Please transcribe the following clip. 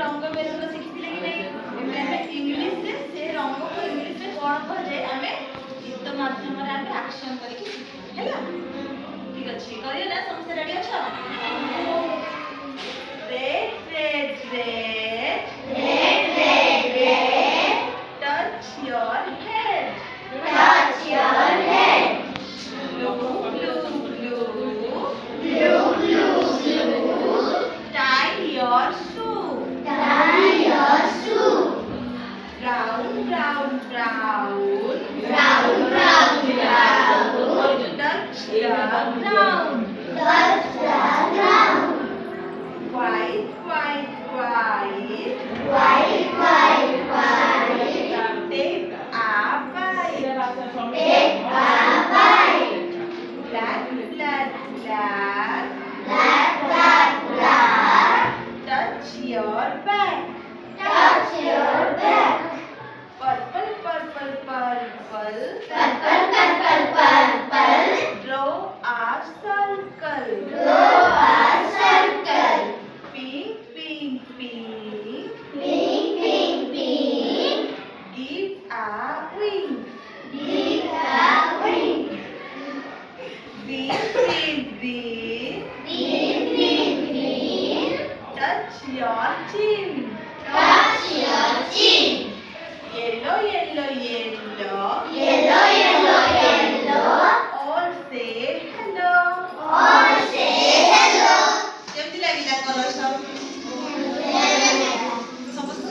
रंग बेरंग शिखिले कि नहीं एबे हमें इंग्लिश रे से रंग को इंग्लिश रे कोन कहे हमें गीत माध्यम रे हमें एक्शन करके हैला ठीक अछि करियो ना समस्त रेडी अछो red red red Red, red, red. touch your head Touch your head. blue blue blue Blue, blue, blue. tie your shoe Tie your shoe. brown brown brown Brown, brown, brown. touch the ground Touch the ground. white white white White, white, white. take a bite Take a bite. black black black